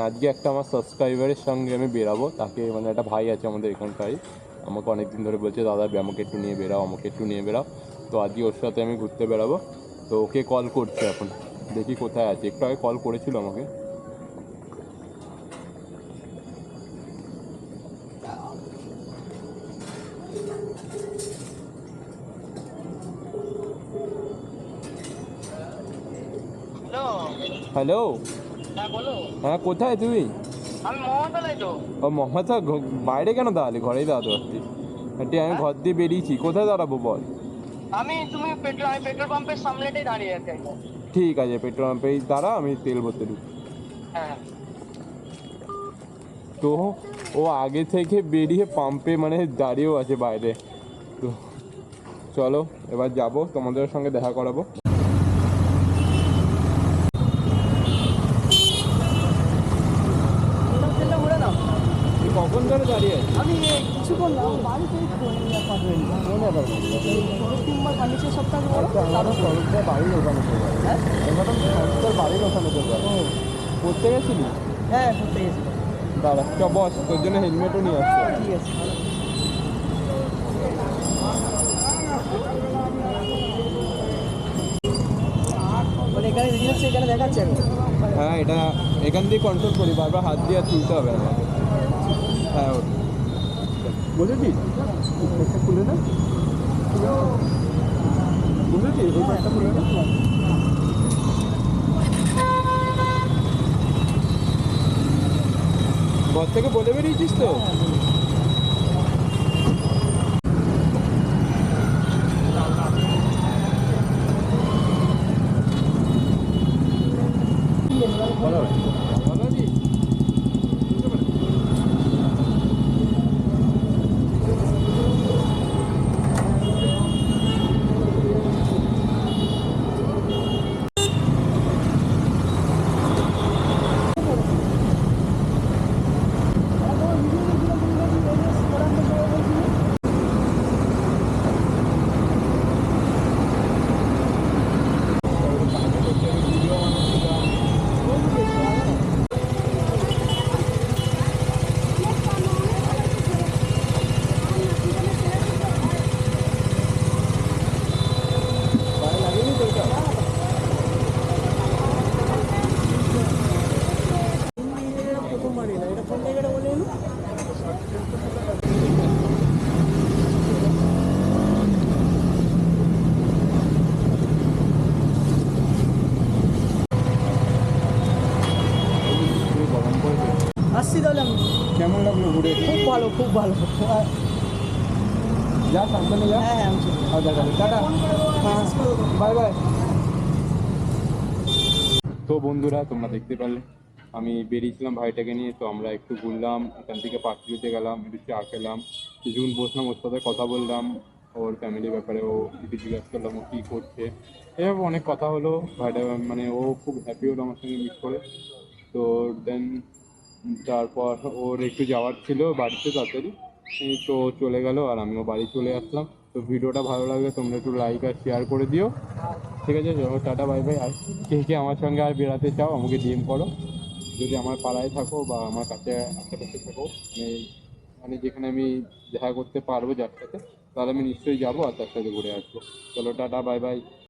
আজকে একটা আমার সাবস্ক্রাইবারের সঙ্গে আমি বেরাবো, তাকে মানে একটা ভাই আছে আমাদের এখানটাই, আমাকে অনেক দিন ধরে বলছে দাদা আমাকে একটু নিয়ে বেরাও, আমাকে একটু নিয়ে বেরাও। তো আজকে ওর সাথে আমি ঘুরতে বেরাবো। তো ওকে কল করছে এখন, দেখি কোথায় আছে। একটু আগে কল করেছিল আমাকে। হ্যালো। হ্যালো। হ্যাঁ বলো। হ্যাঁ, কোথায় তুমি? আমি মহাতলায় তো। ও মহাথা, বাইরে কেন দাঁড়ালে? ঘরেই দাঁড়াতে পারতি। আমি হ্যাঁ ঘর দিয়ে বেরিয়েছি, কোথায় দাঁড়াবো বল? আমি পেট্রোল পাম্পের সামনেটাই দাঁড়িয়ে আছি একদম। ঠিক আছে, পেট্রোল পাম্পেই দাঁড়া, আমি তেল ভরতে ঢুকি। হ্যাঁ। তো ও আগে থেকে বেরিয়ে পাম্পে মানে দাঁড়িয়েও আছে বাইরে। তো চলো এবার যাব, তোমাদের সঙ্গে দেখা করাবো। তুই কখন ধরে দাঁড়িয়ে আছিস? আমি কিছু করলাম বাড়িতেই ফোন তিনবার ফার্নিচার সপ্তাহ বাড়ির ওখানে হ্যাঁ তোর বাড়ির ওখানে পড়তে গেছিলি? হ্যাঁ করতে গেছি। দাঁড়া, চ বস, তোর জন্য হেলমেটও নিয়ে আসছে। ঠিক আছে। মানে এখানে রিডিং হচ্ছে, এখানে দেখাচ্ছে এখন। হ্যাঁ, এটা এখান দিয়ে কন্ট্রোল করি, বারবার হাত দিয়ে আর তুলতে হবে আমাকে। হ্যাঁ বুঝেছি, খুলে না বুঝেছি, ওই পাশটা খুলে না। ঘর থেকে বলে বেরিয়েছিস তো? ভালো ভালো আছিস? প্রথমবারই না, এটা কোন জায়গাটা বলে এলো? গরম পড়েছে। আসছি তাহলে আমি। কেমন লাগলো ঘুরে? খুব ভালো, খুব ভালো। যা সাবধানে যা। হ্যাঁ হ্যাঁ আমি চলে যাবো। দেখা হবে, টাটা। হ্যাঁ বাই বাই। তো বন্ধুরা, তোমরা দেখতে পারলে আমি বেরিয়েছিলাম ভাইটাকে নিয়ে। তো আমরা একটু ঘুরলাম, এখান থেকে পার্কগুলিতে গেলাম, একটু চা খেলাম, কিছুক্ষণ বসলাম, ওর সাথে কথা বললাম, ওর ফ্যামিলির ব্যাপারে ও একটু জিজ্ঞাসা করলাম ও কী করছে। এভাবে অনেক কথা হলো। ভাইটা মানে ও খুব হ্যাপি হলো আমার সঙ্গে মিট করে। তো দেন তারপর ওর একটু যাওয়ার ছিল বাড়িতে তাড়াতাড়ি, এই তো চলে গেল আর আমিও বাড়ি চলে আসলাম। তো ভিডিওটা ভালো লাগলে তোমরা একটু লাইক আর শেয়ার করে দিও। ঠিক আছে, চলো টাটা বাই বাই। আর কে কে আমার সঙ্গে আর বেড়াতে চাও আমাকে ডিএম করো। যদি আমার পাড়ায় থাকো বা আমার কাছে আশেপাশে থাকো, মানে মানে যেখানে আমি দেখা করতে পারবো যার সাথে, তাহলে আমি নিশ্চয়ই যাবো আর তার সাথে ঘুরে আসবো। চলো টাটা বাই বাই।